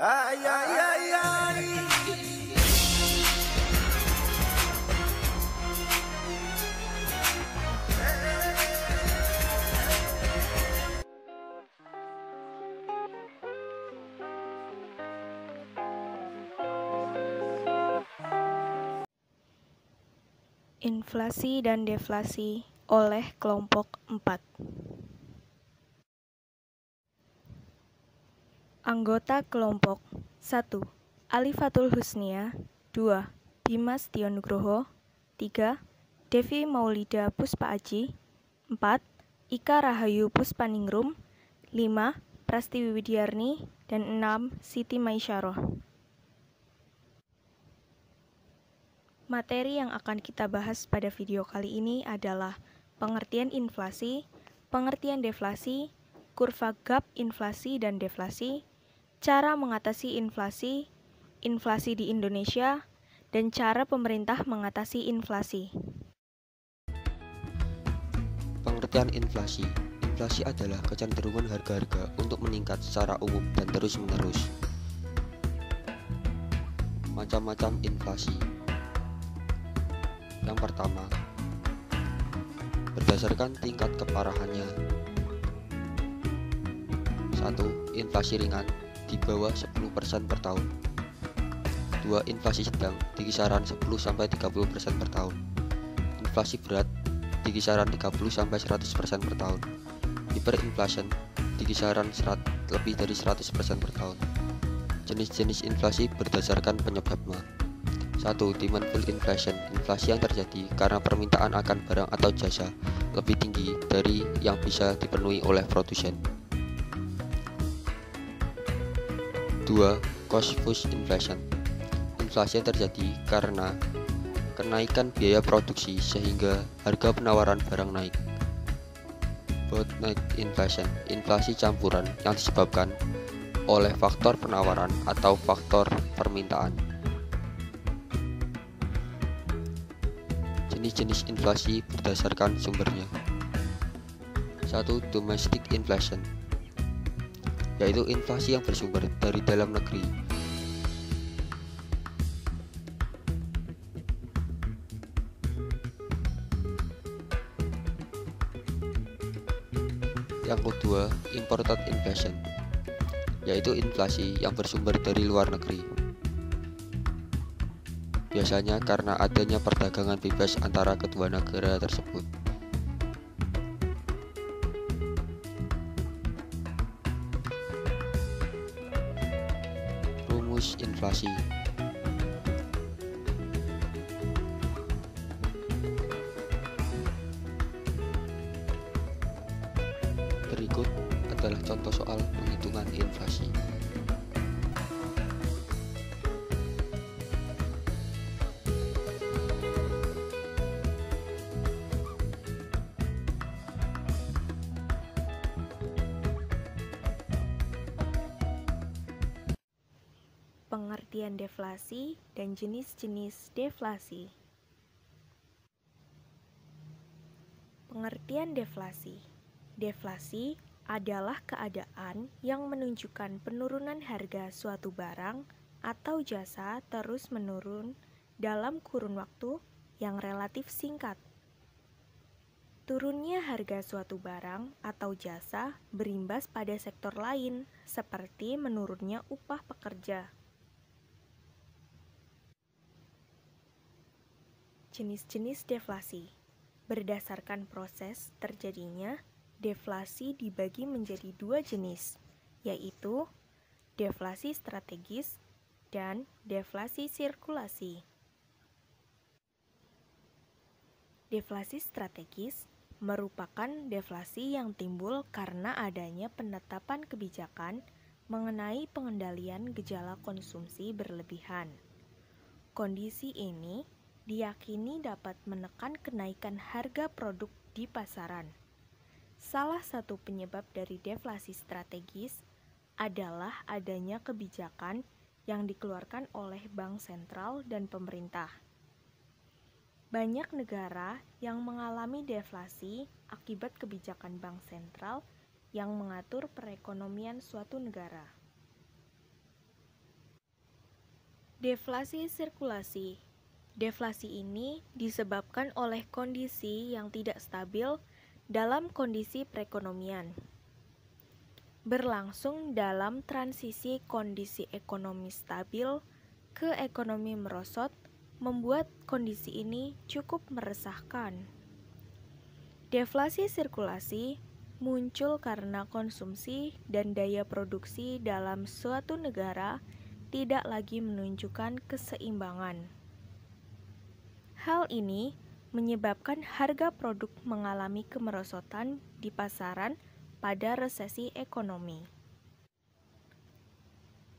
Ay, ay, ay, ay. Inflasi dan deflasi oleh kelompok 4. Anggota kelompok 1. Alifatul Husnia. 2. Dimas Tionugroho. 3. Devi Maulida Puspa Aji. 4. Ika Rahayu Puspaningrum. 5. Prastiwi Widiarni. Dan 6. Siti Maisyarah. Materi yang akan kita bahas pada video kali ini adalah pengertian inflasi, pengertian deflasi, kurva gap inflasi dan deflasi, cara mengatasi inflasi, inflasi di Indonesia, dan cara pemerintah mengatasi inflasi. Pengertian inflasi. Inflasi adalah kecenderungan harga-harga untuk meningkat secara umum dan terus-menerus. Macam-macam inflasi. Yang pertama, berdasarkan tingkat keparahannya. 1. Inflasi ringan di bawah 10% per tahun. 2. Inflasi sedang di kisaran 10-30% per tahun. Inflasi berat di kisaran 30-100% per tahun. Hyperinflation di kisaran lebih dari 100% per tahun. Jenis-jenis inflasi berdasarkan penyebabnya. 1. Demandful inflation, inflasi yang terjadi karena permintaan akan barang atau jasa lebih tinggi dari yang bisa dipenuhi oleh produsen. 2. Cost push inflation, inflasi yang terjadi karena kenaikan biaya produksi sehingga harga penawaran barang naik. Bottleneck inflation, inflasi campuran yang disebabkan oleh faktor penawaran atau faktor permintaan. Jenis-jenis inflasi berdasarkan sumbernya. 1. Domestic inflation, yaitu inflasi yang bersumber dari dalam negeri. Yang kedua, imported inflation, yaitu inflasi yang bersumber dari luar negeri. Biasanya karena adanya perdagangan bebas antara kedua negara tersebut. Rumus inflasi. Berikut adalah contoh soal penghitungan inflasi. Pengertian deflasi dan jenis-jenis deflasi. Pengertian deflasi. Deflasi adalah keadaan yang menunjukkan penurunan harga suatu barang atau jasa terus menurun dalam kurun waktu yang relatif singkat. Turunnya harga suatu barang atau jasa berimbas pada sektor lain, seperti menurunnya upah pekerja. Jenis-jenis deflasi. Berdasarkan proses terjadinya, deflasi dibagi menjadi dua jenis, yaitu deflasi strategis dan deflasi sirkulasi. Deflasi strategis merupakan deflasi yang timbul karena adanya penetapan kebijakan mengenai pengendalian gejala konsumsi berlebihan. Kondisi ini diyakini dapat menekan kenaikan harga produk di pasaran. Salah satu penyebab dari deflasi strategis adalah adanya kebijakan yang dikeluarkan oleh bank sentral dan pemerintah. Banyak negara yang mengalami deflasi akibat kebijakan bank sentral yang mengatur perekonomian suatu negara. Deflasi sirkulasi. Deflasi ini disebabkan oleh kondisi yang tidak stabil dalam kondisi perekonomian. Berlangsung dalam transisi kondisi ekonomi stabil ke ekonomi merosot, membuat kondisi ini cukup meresahkan. Deflasi sirkulasi muncul karena konsumsi dan daya produksi dalam suatu negara tidak lagi menunjukkan keseimbangan. Hal ini menyebabkan harga produk mengalami kemerosotan di pasaran pada resesi ekonomi.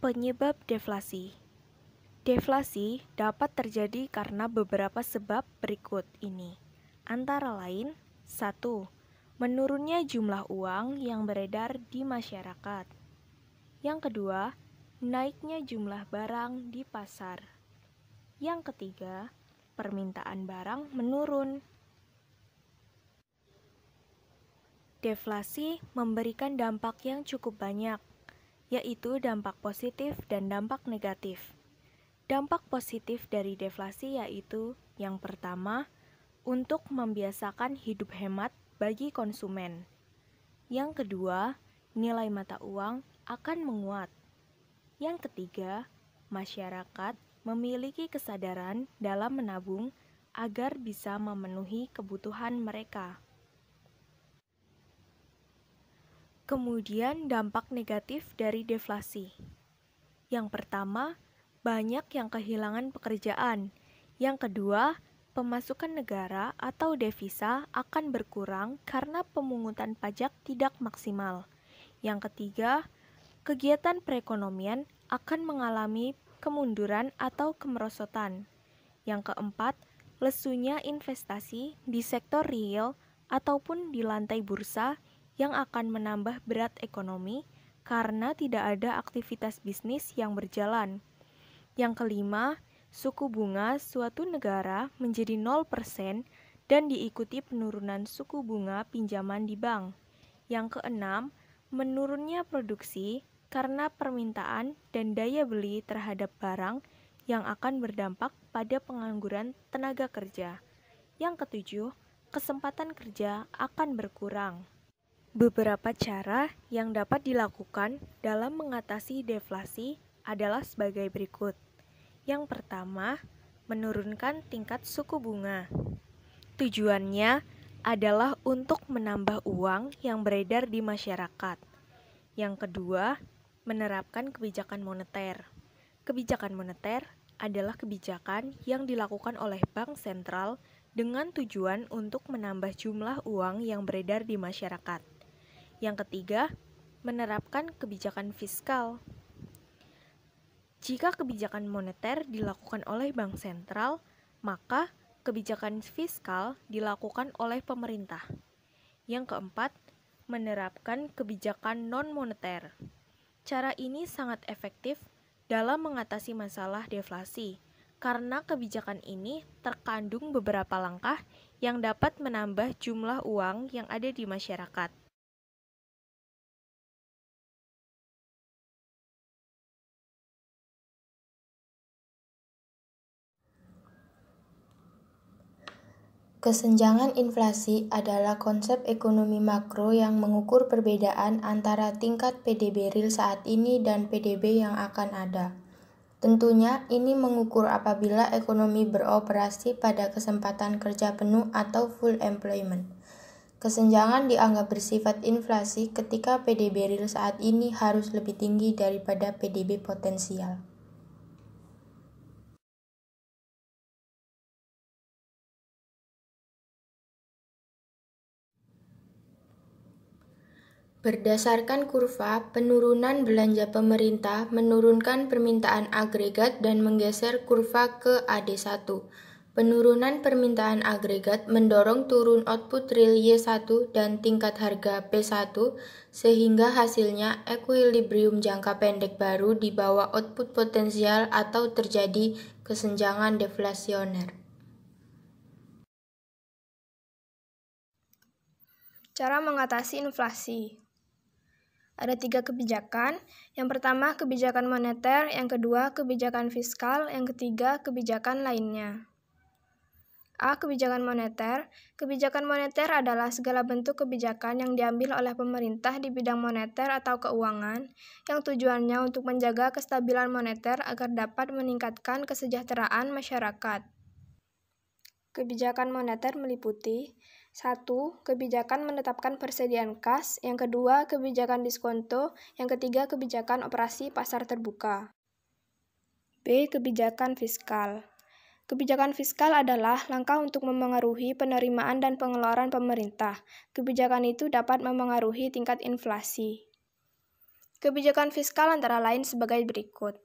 Penyebab deflasi. Deflasi dapat terjadi karena beberapa sebab berikut ini, antara lain: 1. Menurunnya jumlah uang yang beredar di masyarakat. Yang kedua, naiknya jumlah barang di pasar. Yang ketiga, permintaan barang menurun. Deflasi memberikan dampak yang cukup banyak, yaitu dampak positif dan dampak negatif. Dampak positif dari deflasi yaitu yang pertama, untuk membiasakan hidup hemat bagi konsumen. Yang kedua, nilai mata uang akan menguat. Yang ketiga, masyarakat memiliki kesadaran dalam menabung agar bisa memenuhi kebutuhan mereka. Kemudian dampak negatif dari deflasi. Yang pertama, banyak yang kehilangan pekerjaan. Yang kedua, pemasukan negara atau devisa akan berkurang karena pemungutan pajak tidak maksimal. Yang ketiga, kegiatan perekonomian akan mengalami kemunduran atau kemerosotan. Yang keempat, lesunya investasi di sektor real ataupun di lantai bursa yang akan menambah berat ekonomi karena tidak ada aktivitas bisnis yang berjalan. Yang kelima, suku bunga suatu negara menjadi 0% dan diikuti penurunan suku bunga pinjaman di bank. Yang keenam, menurunnya produksi karena permintaan dan daya beli terhadap barang yang akan berdampak pada pengangguran tenaga kerja. Yang ketujuh, kesempatan kerja akan berkurang. Beberapa cara yang dapat dilakukan dalam mengatasi deflasi adalah sebagai berikut. Yang pertama, menurunkan tingkat suku bunga. Tujuannya adalah untuk menambah uang yang beredar di masyarakat. Yang kedua, menerapkan kebijakan moneter. Kebijakan moneter adalah kebijakan yang dilakukan oleh bank sentral dengan tujuan untuk menambah jumlah uang yang beredar di masyarakat. Yang ketiga, menerapkan kebijakan fiskal. Jika kebijakan moneter dilakukan oleh bank sentral, maka kebijakan fiskal dilakukan oleh pemerintah. Yang keempat, menerapkan kebijakan non-moneter. Cara ini sangat efektif dalam mengatasi masalah deflasi, karena kebijakan ini terkandung beberapa langkah yang dapat menambah jumlah uang yang ada di masyarakat. Kesenjangan inflasi adalah konsep ekonomi makro yang mengukur perbedaan antara tingkat PDB real saat ini dan PDB yang akan ada. Tentunya, ini mengukur apabila ekonomi beroperasi pada kesempatan kerja penuh atau full employment. Kesenjangan dianggap bersifat inflasi ketika PDB real saat ini harus lebih tinggi daripada PDB potensial. Berdasarkan kurva, penurunan belanja pemerintah menurunkan permintaan agregat dan menggeser kurva ke AD1. Penurunan permintaan agregat mendorong turun output real Y1 dan tingkat harga P1, sehingga hasilnya equilibrium jangka pendek baru di bawah output potensial atau terjadi kesenjangan deflasioner. Cara mengatasi inflasi. Ada 3 kebijakan. Yang pertama, kebijakan moneter. Yang kedua, kebijakan fiskal. Yang ketiga, kebijakan lainnya. A. Kebijakan moneter. Kebijakan moneter adalah segala bentuk kebijakan yang diambil oleh pemerintah di bidang moneter atau keuangan, yang tujuannya untuk menjaga kestabilan moneter agar dapat meningkatkan kesejahteraan masyarakat. Kebijakan moneter meliputi 1. Kebijakan menetapkan persediaan kas. Yang kedua, kebijakan diskonto. Yang ketiga, kebijakan operasi pasar terbuka. B. Kebijakan fiskal. Kebijakan fiskal adalah langkah untuk memengaruhi penerimaan dan pengeluaran pemerintah. Kebijakan itu dapat memengaruhi tingkat inflasi. Kebijakan fiskal antara lain sebagai berikut.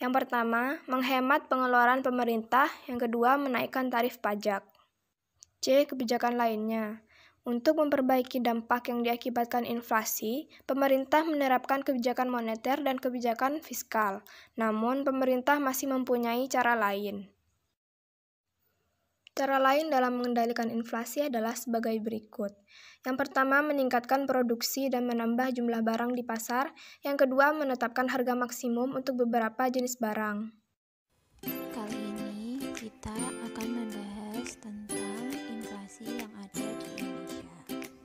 Yang pertama, menghemat pengeluaran pemerintah. Yang kedua, menaikkan tarif pajak. C. Kebijakan lainnya. Untuk memperbaiki dampak yang diakibatkan inflasi, pemerintah menerapkan kebijakan moneter dan kebijakan fiskal. Namun, pemerintah masih mempunyai cara lain. Cara lain dalam mengendalikan inflasi adalah sebagai berikut. Yang pertama, meningkatkan produksi dan menambah jumlah barang di pasar. Yang kedua, menetapkan harga maksimum untuk beberapa jenis barang. Kali ini kita akan membahas tentang inflasi yang ada di Indonesia.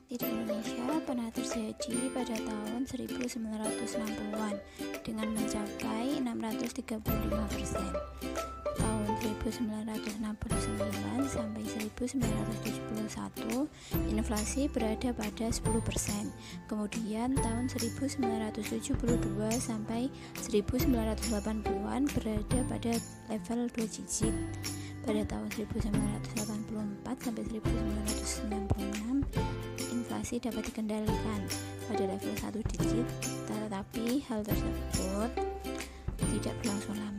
Di Indonesia pernah terjadi pada tahun 1960-an dengan mencapai 635%. Tahun 1969 sampai 1971 inflasi berada pada 10%. Kemudian tahun 1972 sampai 1980-an berada pada level 2 digit. Pada tahun 1984 sampai 1996 inflasi dapat dikendalikan pada level 1 digit, tetapi hal tersebut tidak berlangsung lama.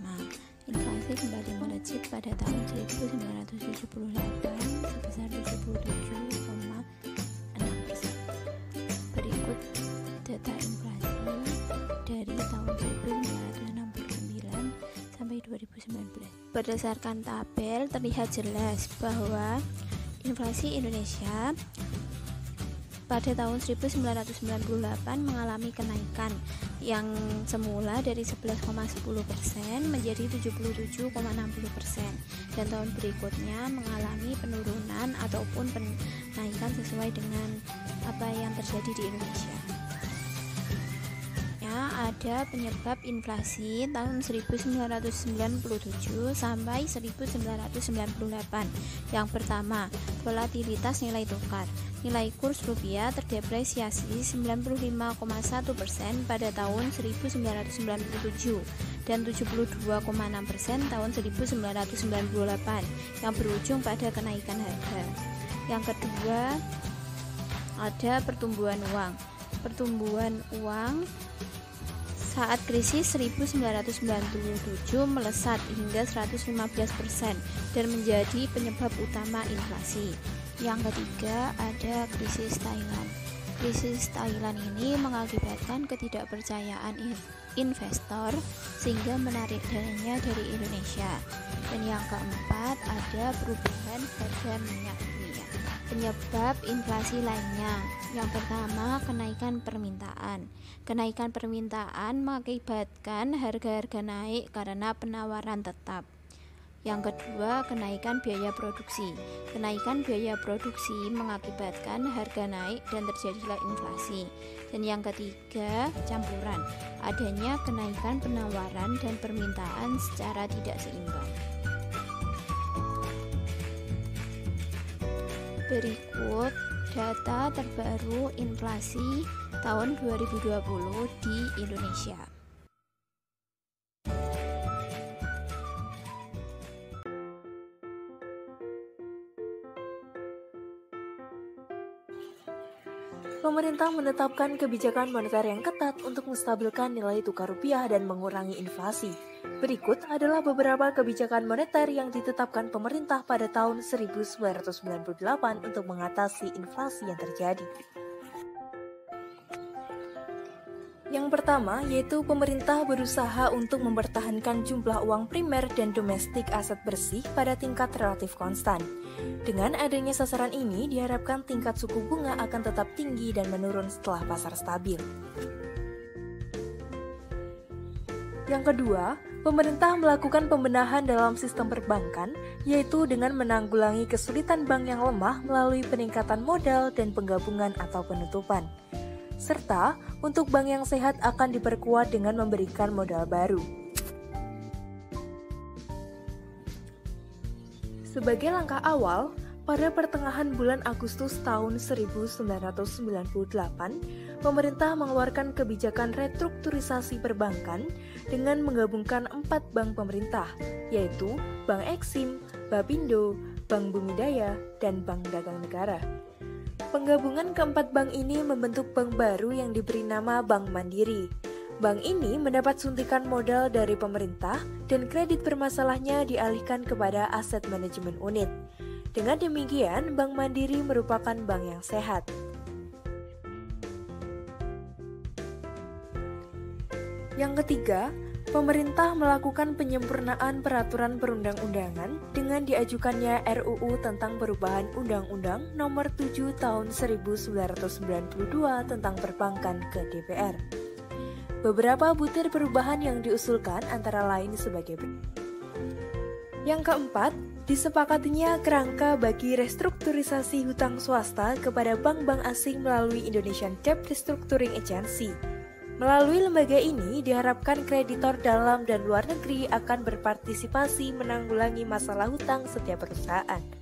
Inflasi kembali melejit pada tahun 1978 sebesar 77,6%. Berikut data inflasi dari tahun 1969 sampai 2019. Berdasarkan tabel terlihat jelas bahwa inflasi Indonesia pada tahun 1998 mengalami kenaikan yang semula dari 11,10% menjadi 77,60%, dan tahun berikutnya mengalami penurunan ataupun penaikan sesuai dengan apa yang terjadi di Indonesia. Ada penyebab inflasi tahun 1997 sampai 1998. Yang pertama, volatilitas nilai tukar. Nilai kurs rupiah terdepresiasi 95,1% pada tahun 1997 dan 72,6% tahun 1998 yang berujung pada kenaikan harga. Yang kedua, ada pertumbuhan uang. Pertumbuhan uang saat krisis 1997 melesat hingga 115% dan menjadi penyebab utama inflasi. Yang ketiga, ada krisis Thailand. Krisis Thailand ini mengakibatkan ketidakpercayaan investor sehingga menarik dananya dari Indonesia. Dan yang keempat, ada perubahan harga minyak dunia. Penyebab inflasi lainnya, yang pertama, kenaikan permintaan. Kenaikan permintaan mengakibatkan harga-harga naik karena penawaran tetap. Yang kedua, kenaikan biaya produksi. Kenaikan biaya produksi mengakibatkan harga naik dan terjadilah inflasi. Dan yang ketiga, campuran. Adanya kenaikan penawaran dan permintaan secara tidak seimbang. Berikut data terbaru inflasi tahun 2020 di Indonesia. Pemerintah menetapkan kebijakan moneter yang ketat untuk menstabilkan nilai tukar rupiah dan mengurangi inflasi. Berikut adalah beberapa kebijakan moneter yang ditetapkan pemerintah pada tahun 1998 untuk mengatasi inflasi yang terjadi. Yang pertama, yaitu pemerintah berusaha untuk mempertahankan jumlah uang primer dan domestik aset bersih pada tingkat relatif konstan. Dengan adanya sasaran ini, diharapkan tingkat suku bunga akan tetap tinggi dan menurun setelah pasar stabil. Yang kedua, pemerintah melakukan pembenahan dalam sistem perbankan, yaitu dengan menanggulangi kesulitan bank yang lemah melalui peningkatan modal dan penggabungan atau penutupan. Serta, untuk bank yang sehat akan diperkuat dengan memberikan modal baru. Sebagai langkah awal, pada pertengahan bulan Agustus tahun 1998, pemerintah mengeluarkan kebijakan restrukturisasi perbankan dengan menggabungkan 4 bank pemerintah, yaitu Bank Eksim, Bapindo, Bank Bumidaya, dan Bank Dagang Negara. Penggabungan keempat bank ini membentuk bank baru yang diberi nama Bank Mandiri. Bank ini mendapat suntikan modal dari pemerintah dan kredit bermasalahnya dialihkan kepada aset manajemen unit. Dengan demikian, Bank Mandiri merupakan bank yang sehat. Yang ketiga, pemerintah melakukan penyempurnaan peraturan perundang-undangan dengan diajukannya RUU tentang perubahan Undang-Undang Nomor 7 Tahun 1992 tentang Perbankan ke DPR. Beberapa butir perubahan yang diusulkan antara lain sebagai berikut. Yang keempat, disepakatinya kerangka bagi restrukturisasi hutang swasta kepada bank-bank asing melalui Indonesian Debt Restructuring Agency. Melalui lembaga ini, diharapkan kreditor dalam dan luar negeri akan berpartisipasi menanggulangi masalah hutang setiap perusahaan.